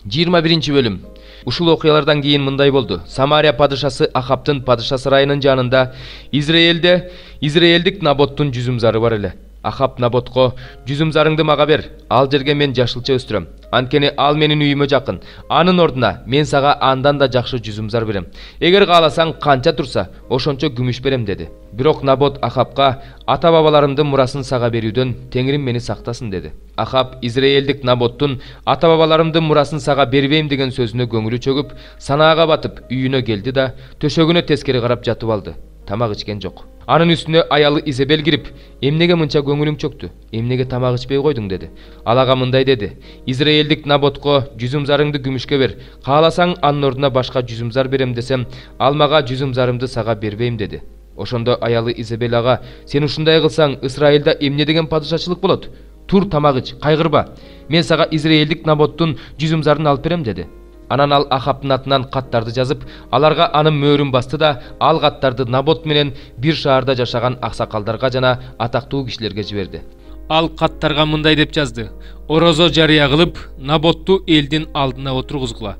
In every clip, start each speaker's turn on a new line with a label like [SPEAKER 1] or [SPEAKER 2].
[SPEAKER 1] 21 бөлүм. Ушул окуялардан кийин мындай болду. Самария падышасы Ахаптын падыша сарайынын жанында Израилдик Наботтун жүзүмзары бар эле. Ахап Наботко жүзүмзарыңды мага бер, ал жерге мен жашылча өстүрөм. Анткени ал менин үйүмө жакын. Анын ордуна мен сага андан да жакшы жүзүмзар берем. Эгер кааласаң канча турса, ошончо күмүш берем деди. Бирок Набот Ахапка ата бабаларымдын мурасын сага берүүдөн Теңирим мени сактасын деди. Ахап Израилдик Наботтун ата бабаларымдын мурасын сага бербейм деген сөзүнө көңүлү чөгүп, санаага батып үйүнө келди да төшөгүнө тескери карап жатып алды. Тамак ичкен жок. Анын үстүнө аялы Изабель кирип, "Эмнеге мынча көңүлүң чөктү? Эмнеге тамак ичпей койдуң?" деди. Ал ага мындай деди: "Израилдик Наботко жүзүмзарыңды күмүшкө бер. Кааласаң анын ордуна башка жүзүмзар берем десем, ал мага жүзүмзарымды сага бербейм" деди. Ошондо аялы Изабель ага: "Сен ушундай кылсаң, Израилда эмне деген падышачылык болот? Тур, тамак ич, кайгырба. Мен сага Израилдик Наботтун жүзүмзарын алып берем" деди. Анан ал Ахаптын атынан каттарды жазып, аларга анын мөөрүн басты да, ал каттарды Набот менен бир шаарда жашаган аксакалдарга жана атактуу кишилерге жиберди. Ал каттарга мындай деп жазды: "Орозо жарыя кылып, Наботту элдин алдына отургузгула.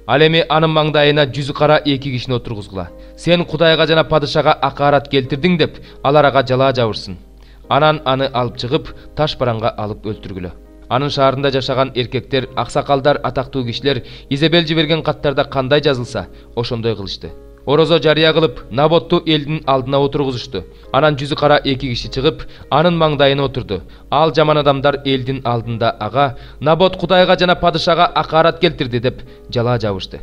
[SPEAKER 1] Ал эми анын маңдайына жүзү кара 2 кишини отургузгула. Сен Кудайга жана падышага акарат келтирдиң" деп алар ага жалаа жабырсын. Анан аны алып чыгып, таш бараңга алып өлтүргүлө. Анын шаарында жашаган эркектер, аксакалдар, атактуу кишилер Изабель жиберген каттарда кандай жазылса, ошондой кылышты. Орозо жарыя кылып, Наботту элдин алдына отургузушту. Анан жүзү кара 2 киши чыгып, анын маңдайына отурду. Ал жаман адамдар элдин алдында ага: "Набот Кудайга жана падышага акарат келтирди" деп жалаа жабышты.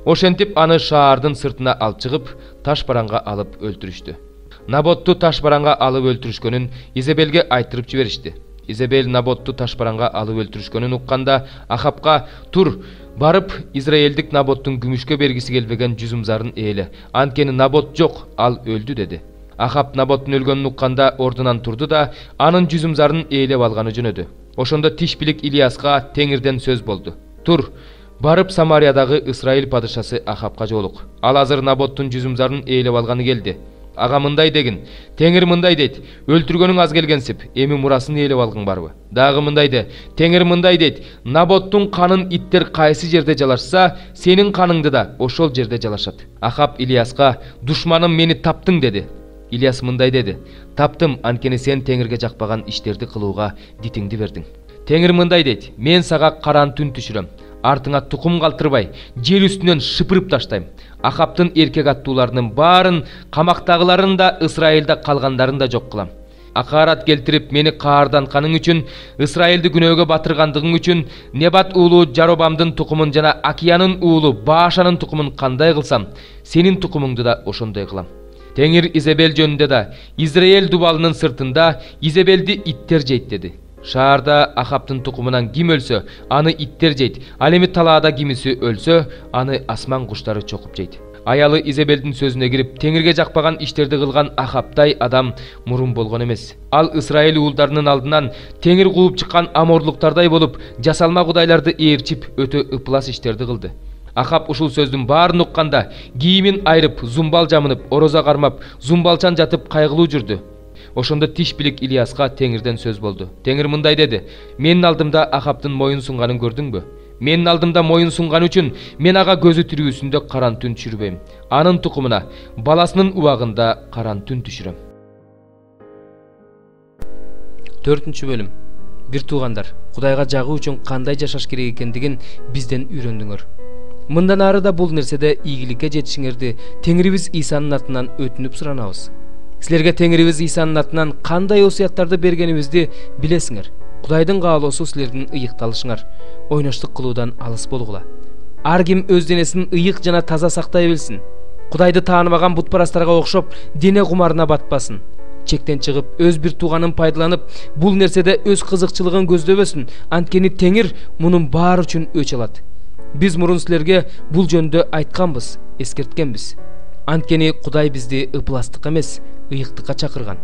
[SPEAKER 1] Ошентип аны шаардын сыртына алып чыгып, таш бараңга алып өлтүрүштү. Наботту таш бараңга алып өлтүрүшкөнүн Изабелге айтырып жиберишти. Изабель Наботту таш бараңга алып өлтүрүшкөнүн укканда Ахапка: "Тур, барып Израилдик Наботтун күмүшкө бергиси келбеген жүзүмзарын ээле. Анткени Набот жок, ал өлдү" деди. Ахап Наботтун өлгөнүн укканда ордунан турду да, анын жүзүмзарын ээлеп алганы жөнөдү. Ошондо тиш билик Илияска Теңирден сөз болду: "Тур, барып Самариядагы Исраил падышасы Ахапка жолук. Ал азыр Наботтун жүзүмзарын ээлеп алганы келди. Ага мындай дегин: Теңир мындай дейт: өлтүргөнүң аз келгенсип, эми мурасын ээлеп алгың барбы? Дагы мындай де: Теңир мындай дейт: Наботтун канын иттер кайсы жерде жалашса, сенин каныңды да ошол жерде жалашат." Ахап Илияска: "Душманым, мени таптың" деди. Илияс мындай деди: "Таптым, анткени сен Теңирге жакпаган иштерди кылууга дитиңди бердиң." Теңир мындай дейт: "Мен сага каран түн түшүрөм. Артыңа тукум калтырбай, жер үстүнөн шыпырып таштайм. Ахаптын эркек аттууларынын баарын, камактагыларын да, Исраилда калгандарын да жок кылам. Акарат келтирип мени каардантканың үчүн, Исраилди күнөөгө батыргандыгың үчүн, Небат уулу Жаробамдын тукумун жана Акиянын уулу Баашанын тукумун кандай кылсам, сенин тукумуңду да ошондой кылам." Теңир Изабель жөнүндө да: "Израиль дубалынын сыртында Изабелди иттер жейт" деди. Шаарда Ахаптын тукумунан ким өлсө, аны иттер жейт. Ал эми талаада кимиси өлсө, аны асман куштары чокуп жейт. Аялы Изабелдин сөзүнө кирип, Теңирге жакпаган иштерди кылган Ахаптай адам мурун болгон эмес. Ал Исраил уулдарынын алдынан Теңир кууп чыккан аморлуктардай болуп, жасалма кудайларды ээрчип, өтө ыплас иштерди кылды. Ахап ушул сөздүн баарын укканда, кийимин айрып, зумбал жамынып, орозо кармап, зумбалчан жатып кайгылуу жүрдү. Ошондо тиш билик Илияска Теңирден сөз болду. Теңир мындай деди: "Менин алдымда Ахаптын моюн сунганын көрдүңбү? Менин алдымда моюн сунган үчүн мен ага көзү тирүүсүндө каран түн түшүрбөйм. Анын тукумуна баласынын убагында каран түн түшүрөм." 4 бөлүм. Бир туугандар, Кудайга жагуу үчүн кандай жашаш керек экендигин бизден үйрөндүңөр. Мындан ары да бул нерседе ийгиликке жетишиңерди Теңирибиз Исанын атынан өтүнүп суранабыз. Силерге Теңирибиз Исанын атынан кандай осуяттарды бергенибизди билесиңер. Кудайдын каалоосу силердин ыйыкталышыңар, ойноштук кылуудан алыс болгула. Ар ким өз денесин ыйык жана таза сактай билсин. Кудайды тааныбаган бутпарастарга окшоп, дене кумарына батпасын. Чектен чыгып, өз бир тууганын пайдаланып, бул нерседе өз кызыкчылыгын көздөбөсүн, анткени Теңир мунун баары үчүн өч алат. Биз мурун силерге бул жөндө айтканбыз, эскерткенбиз. Анткени Кудай бизди ыпластыкка эмес, ыйыктыкка чакырган.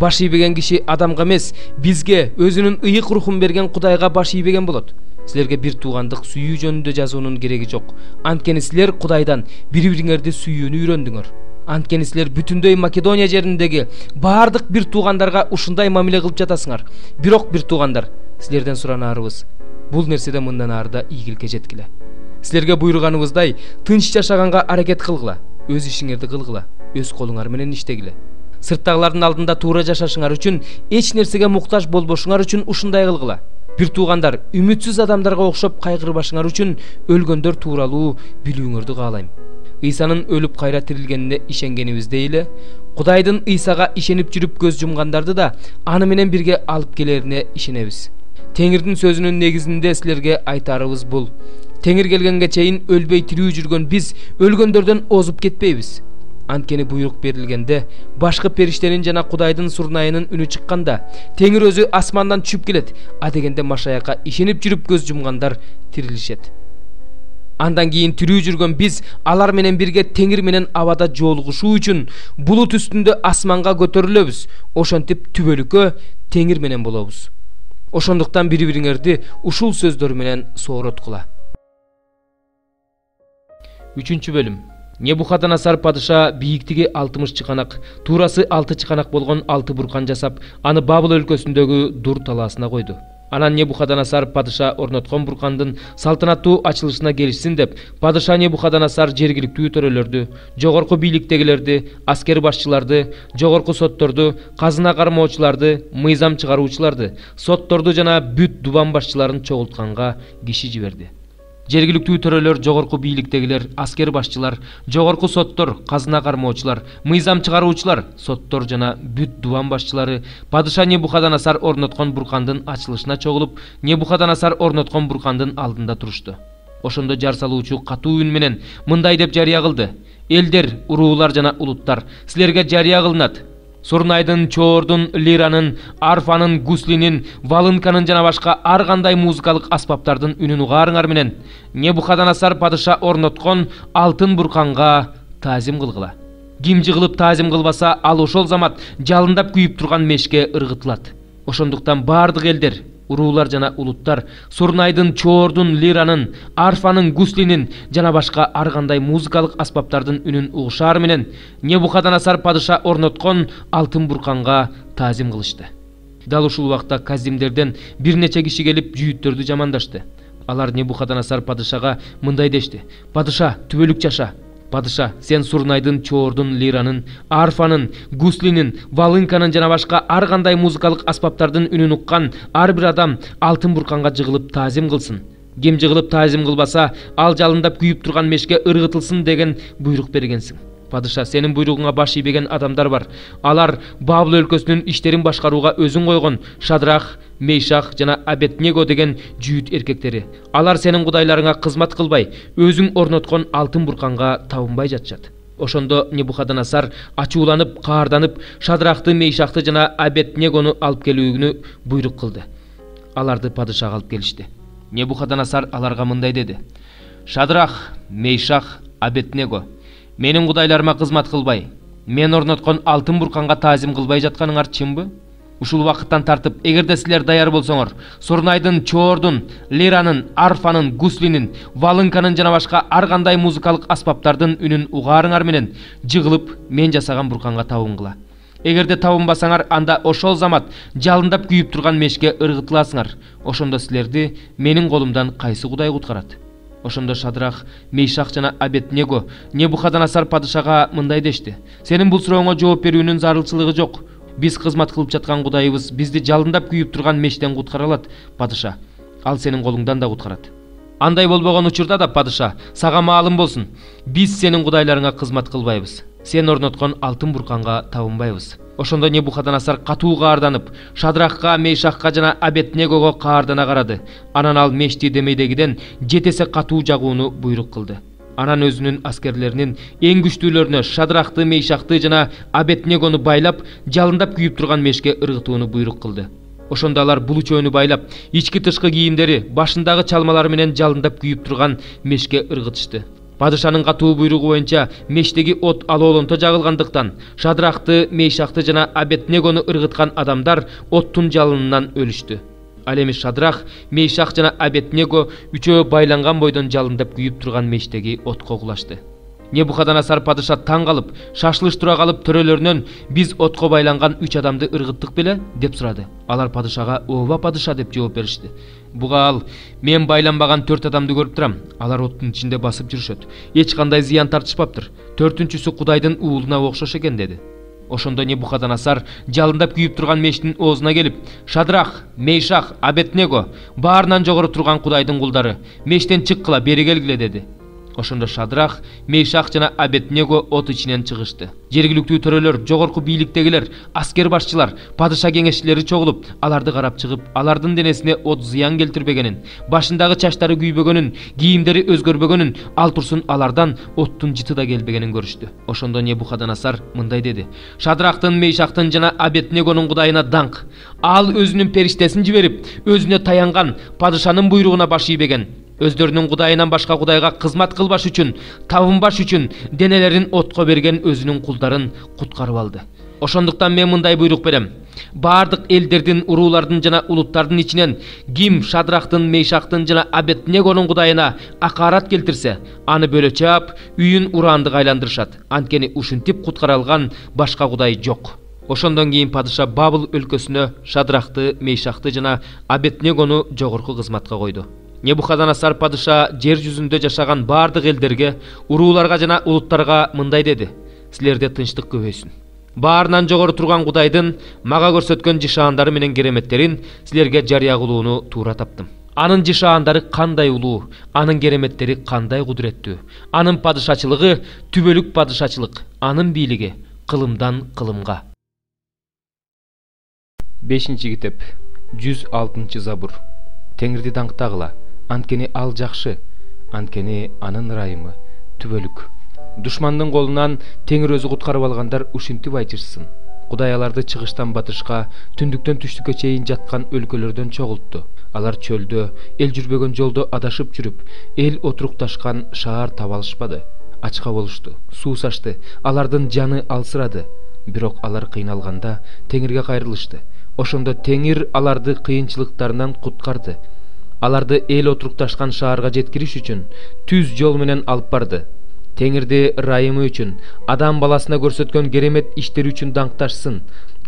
[SPEAKER 1] Баш ийбеген киши адамга эмес, бизге өзүнүн ыйык рухун берген Кудайга баш ийбеген болот. Силерге бир туугандык сүйүү жөнүндө жазуунун кереги жок. Анткени силер Кудайдан бири-бириңерди сүйүүнү үйрөндүңөр. Анткени силер бүтүндөй Македония жериндеги баардык бир туугандарга ушундай мамиле кылып жатасыңар. Бирок бир туугандар, силерден суранаарыбыз, бул нерседе мындан ары да ийгиликке жеткиле. Силерге буйруганыбыздай тынч жашаганга аракет кылгыла. Өз ишиңерди кылгыла, өз колуңар менен иштегиле. Сырттагылардын алдында туура жашашыңар үчүн, эч нерсеге муктаж болбошуңар үчүн ушундай кылгыла. Бир туугандар, үмүтсүз адамдарга окшоп кайгырбашыңар үчүн өлгөндөр тууралуу билүүңөрдү каалайм. Ыйсанын өлүп кайра тирилгенине ишенгенибиздей эле, Кудайдын Ыйсага ишенип жүрүп көз жумгандарды да аны менен бирге алып келерине ишенебиз. Теңирдин сөзүнүн негизинде силерге айтарыбыз бул: Теңир келгенге чейин өлбөй тирүү жүргөн биз өлгөндөрдөн озуп кетпейбиз. Анткени буйрук берилгенде башкы периштенин жана Кудайдын сурнайынын үнү чыкканда Теңир өзү асмандан түшүп келет, а дегенде Машаякка ишенип жүрүп көз жумгандар тирилишет. Андан кийин тирүү жүргөн биз алар менен бирге Теңир менен абада жолугушуу үчүн булут үстүндө асманга көтөрүлөбүз. Ошентип түбөлүккө Теңир менен болобуз. Ошондуктан бири-бириңерди ушул сөздөр менен соороткула. 3 бөлүм. Небухаднецар падыша бийиктиги 60 чыканак, туурасы 6 чыканак болгон 6 буркан жасап, аны Бабыл өлкөсүндөгү Дур талаасына койду. Анан Небухаднецар падыша орноткон буркандын салтанаттуу ачылышына келишсин деп, падыша Небухаднецар жергиликтүү төрөлөрдү, жогорку бийликтегилерди, аскер башчыларды, жогорку сотторду, казына кармоочуларды, мыйзам чыгаруучуларды, сотторду жана бүт дубан башчыларын чогултканга киши жиберди. Жергиликтүү төрөлөр, жогорку бийликтегилер, аскер башчылар, жогорку соттор, казына кармоочулар, мыйзам чыгаруучулар, соттор жана бүт дубан башчылары падыша Небухаднецар орноткон буркандын ачылышына чогулуп, Небухаднецар орноткон буркандын алдында турушту. Ошондо жар салуучу катуу үн менен мындай деп жарыя кылды: Элдер, уруулар жана улуттар, силерге жарыя кылынат. Сурнайдын, чоордун, лиранын, арфанын, гуслинин, валынканын жана башка ар кандай музыкалык аспаптардын үнүн угаарыңар менен Небухаднецар падыша орноткон алтын бурканга таазим кылгыла. Ким жыгылып таазим кылбаса, ал ошол замат жалындап күйүп турган мешке ыргытылат. Ошондуктан бардык элдер, уруулар жана улуттар сурнайдын, чоордун, лиранын, арфанын, гуслинин жана башка ар кандай музыкалык аспаптардын үнүн угушаар менен Небухаднецар падыша орноткон алтын бурканга таазим кылышты. Дал ушул убакта казимдерден бир нече киши келип жүйүттөрдү жамандашты. Алар Небухаднецар падышага мындай дешти: Падыша, түбөлүк жаша. Падыша, сен сурнайдын, чоордун, лиранын, арфанын, гуслинин, валынканын жана башка ар кандай музыкалык аспаптардын үнүн уккан ар бир адам алтын бурканга жыгылып таазим кылсын. Ким жыгылып таазим кылбаса, ал жалындап күйүп турган мешке ыргытылсын деген буйрук бергенсиң. Падыша, сенин буйругуңа баш ийбеген адамдар бар. Алар Бабыл өлкөсүнүн иштерин башкарууга өзүң койгон Шадрах, Мейшах жана Абеднего деген жүйүт эркектери. Алар сенин кудайларыңа кызмат кылбай, өзүң орноткон алтын бурканга табынбай жатышат. Ошондо Небухаднецар ачууланып, каарданып, Шадрахты, Мейшахты жана Абеднегону алып келүүнү буйрук кылды. Аларды падышага алып келишти. Небухаднецар аларга мындай деди: Шадрах, Мейшах, Абеднего, менин кудайларыма кызмат кылбай, мен орноткон алтын бурканга таазим кылбай жатканыңар чынбы? Ушул убакыттан тартып, эгерде силер даяр болсоңор, сурнайдын, чоордун, лиранын, арфанын, гуслинин, валынканын жана башка ар кандай музыкалык аспаптардын үнүн угаарыңар менен жыгылып мен жасаган бурканга табынгыла. Эгерде табынбасаңар, анда ошол замат жалындап күйүп турган мешке ыргытыласыңар. Ошондо силерди менин колумдан кайсы кудай куткарат? Ошондо Шадрах, Мейшах жана Абеднего Небухаднецар падышага мындай дешти: Сенин бул сурооңо жооп берүүнүн зарылчылыгы жок. Биз кызмат кылып жаткан кудайыбыз бизди жалындап күйүп турган мештен куткара алат, падыша. Ал сенин колуңдан да куткарат. Андай болбогон учурда да, падыша, сага маалым болсун, биз сенин кудайларыңа кызмат кылбайбыз. Сен орноткон алтын бурканга табынбайбыз. Ошондо Небухаднецар катуу каарданып, Шадрахка, Мейшахка жана Абеднегого каардана карады. Анан ал мешти демейдегиден 7 эсе катуу жагууну буйрук кылды. Анан өзүнүн аскерлеринин эң күчтүүлөрүнө Шадрахты, Мейшахты жана Абеднегону байлап, жалындап күйүп турган мешке ыргытууну буйрук кылды. Ошондо алар бул үчөөнү байлап, ички тышкы кийимдери, башындагы чалмалары менен жалындап күйүп турган мешке ыргытышты. Падышанын катуу буйругу боюнча мештеги от алоолонто жагылгандыктан Шадрахты, Мейшахты жана Абеднегону ыргыткан адамдар оттун жалынынан өлүштү. Ал эми Шадрах, Мейшах жана Абеднего үчөө байланган бойдон жалындап күйүп турган мештеги отко кулашты. Небухадоносор падыша таң калып, шашылыш тура калып төрөлөрүнөн биз отко байланган 3 адамды ыргыттык беле деп сурады. Алар падышага ооба падыша деп жооп беришти. Буга ал мен байланбаган 4 адамды көрүп турам. Алар оттун ичинде басып жүрүшөт. Эч кандай зыян тартышпаптыр. 4-түнчүсү Кудайдын уулуна окшош экен деди. Ошондо Небухадоносор жалындап күйүп турган мештин оозуна келип, Шадрах, Мейшах, Абеднего, баарынан жогору турган Кудайдын кулдары, мештен чыккыла, бери келгиле деди. Ошондо Шадрах, Мейшах жана Абеднего от ичинен чыгышты. Жергиликтүү төрөлөр, жогорку бийликтегилер, аскер башчылар, падыша кеңешчилери чогулуп, аларды карап чыгып, алардын денесине от зыян келтирбегенин, башындагы чачтары күйбөгөнүн, кийимдери өзгөрбөгөнүн, ал турсун алардан оттун жыты да келбегенин көрүштү. Ошондо Небухадоносор мындай деди: Шадрахтын, Мейшахтын жана Абеднегонун Кудайына даңк. Ал өзүнүн периштесин жиберип, өзүнө таянган падышанын буйругуна баш ийбеген. Өздөрүнүн Кудайынан башка Кудайга кызмат кылбаш үчүн, табынбаш үчүн денелерин отко берген өзүнүн кулдарын куткарып алды. Ошондуктан мен мындай буйрук берем: бардык элдердин, уруулардын жана улуттардын ичинен ким Шадрахтын, Мейшахтын жана Абеднегонун Кудайына акарат келтирсе, аны бөлө чаап, үйүн урандык айландырышат. Анткени ушинтип куткара алган башка Кудай жок. Ошондон кийин падыша Бабыл өлкөсүнө Шадрахты, Мейшахты жана Абеднегону жогорку кызматка койду. Небухадоносор падыша жер жүзүндө жашаган бардык элдерге, урууларга жана улуттарга мындай деди: силерде тынчтык көбөйсүн. Баарынан жогору турган Кудайдын мага көрсөткөн жишаандары менен кереметтерин силерге жарыя кылууну туура таптым. Анын жишаандары кандай улуу, анын кереметтери кандай кудуреттүү, анын падышачылыгы түбөлүк падышачылык, анын бийлиги кылымдан кылымга. 5-китеп 106-забур. Теңирди даңктагыла, анткени ал жакшы, анткени анын ырайымы түбөлүк. Душмандын колунан Теңир өзү куткарып алгандар ушинтип айтышсын. Кудай аларды чыгыштан батышка, түндүктөн түштүккө чейин жаткан өлкөлөрдөн чогултту. Алар чөлдө, эл жүрбөгөн жолдо адашып жүрүп, эл отурукташкан шаар таба алышпады. Ачка болушту, суусашты, алардын жаны алсырады. Бирок алар кыйналганда Теңирге кайрылышты. Ошондо Теңир аларды кыйынчылыктарынан куткарды. Аларды эл отурукташкан шаарга жеткириш үчүн түз жол менен алып барды. Теңирди ырайымы үчүн, адам баласына көрсөткөн керемет иштери үчүн даңкташсын.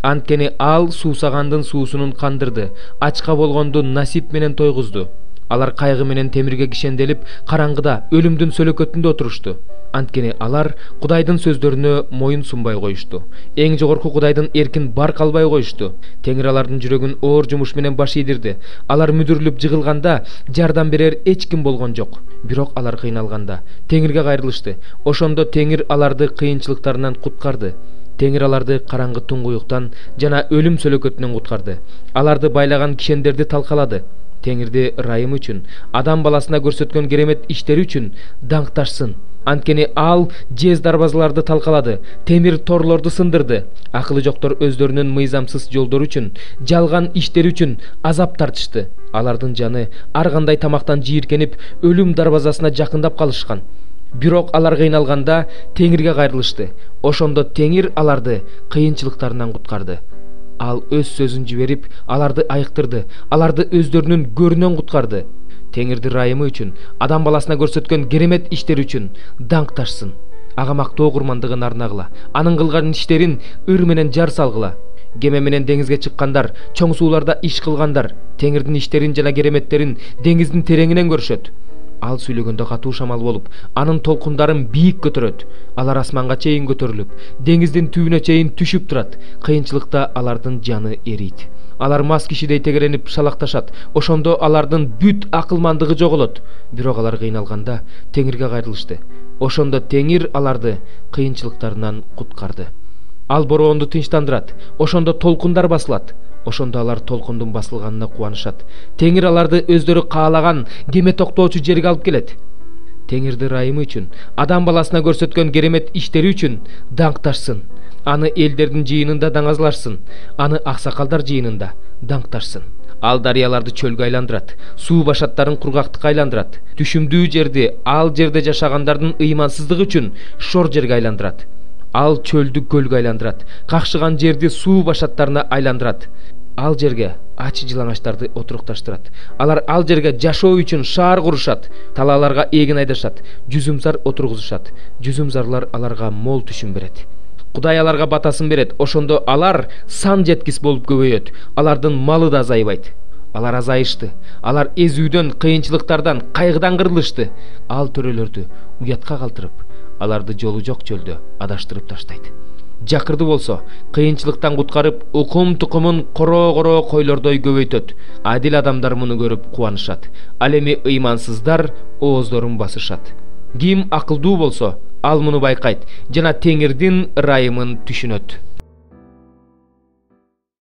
[SPEAKER 1] Анткени ал суусагандын суусунун кандырды, ачка болгонду насип менен тойгузду. Алар кайгы менен темирге кишенделип, караңгыда, өлүмдүн сөлөкөтүндө отурушту. Анткени алар Кудайдын сөздөрүнө моюн сунбай коюшту. Эң жогорку Кудайдын эркин барк албай коюшту. Теңир алардын жүрөгүн оор жумуш менен баш ийдирди. Алар мүдүрүлүп жыгылганда жардам берер эч ким болгон жок. Бирок алар кыйналганда Теңирге кайрылышты. Ошондо Теңир аларды кыйынчылыктарынан куткарды. Теңир аларды караңгы туңгуюктан жана өлүм сөлөкөтүнөн куткарды. Аларды байлаган кишендерди талкалады. Теңирди ырайымы үчүн, адам баласына көрсөткөн керемет иштери үчүн даңкташсын. Анткени ал жез дарбазаларды талкалады, темир торлорду сындырды. Акылы жоктор өздөрүнүн мыйзамсыз жолдору үчүн, жалган иштери үчүн азап тартышты. Алардын жаны ар кандай тамактан жийиркенип, өлүм дарбазасына жакындап калышкан. Бирок алар кыйналганда Теңирге кайрылышты. Ошондо Теңир аларды кыйынчылыктарынан куткарды. Ал өз сөзүн жиберип, аларды айыктырды, аларды өздөрүнүн көрүнөн куткарды. Теңирди ырайымы үчүн, адам баласына көрсөткөн керемет иштери үчүн даңкташсын. Ага мактоо курмандыгын арнагыла, анын кылган иштерин ыр менен жар салгыла. Кеме менен деңизге чыккандар, чоң сууларда иш кылгандар, Теңирдин иштерин жана кереметтерин деңиздин тереңинен көрүшөт. Ал сүйлөгөндө катуу шамал болуп, анын толкундарын бийик көтөрөт. Алар асманга чейин көтөрүлүп, деңиздин түбүнө чейин түшүп турат. Кыйынчылыкта алардын жаны эрийт. Алар мас кишидей тегеренип шалакташат. Ошондо алардын бүт акылмандыгы жоголот. Бирок алар кыйналганда Теңирге кайрылышты. Ошондо Теңир аларды кыйынчылыктарынан куткарды. Ал бороонду тынчтандырат. Ошондо толкундар басылат. Ошондо алар толкундун басылганына кубанышат. Теңир аларды өздөрү каалаган кеме токтоочу жерге алып келет. Теңирди ырайымы үчүн, адам баласына көрсөткөн керемет иштери үчүн даңкташсын. Аны элдердин жыйынында даңазларсын, аны аксакалдар жыйынында даңкташсын. Ал дарыяларды чөлгө айландырат, суу башаттарын кургактыкка айландырат. Түшүмдүү жерди, ал жерде жашагандардын ыймансыздыгы үчүн шор жерге айландырат. Ал чөлдү көлгө айландырат, какшыган жерди суу башаттарына айландырат. ал жерге ачы жылаңачтарды отурукташтырат. Алар ал жерге жашоо үчүн шаар курушат, талааларга эгин айдашат, жүзүмзар отургузушат. Жүзүмзарлар аларга мол түшүм берет. Кудай аларга батасын берет, ошондо алар сан жеткис болуп көбөйөт. Алардын малы да азайбайт. Алар азайышты. Алар эзүүдөн, кыйынчылыктардан, кайгыдан кырылышты. Ал төрөлөрдү уятка калтырып, аларды жолу жок чөлдө адаштырып таштайт. Жакырды болсо, кыйынчылыктан куткарып, укум тукумун коро-коро койлордой көбөйтөт. Адил адамдар муну көрүп кубанышат. Ал эми ыймансыздар ооздорун басышат. Ким акылдуу болсо, ал муну байкайт жана Теңирдин ырайымын түшүнөт.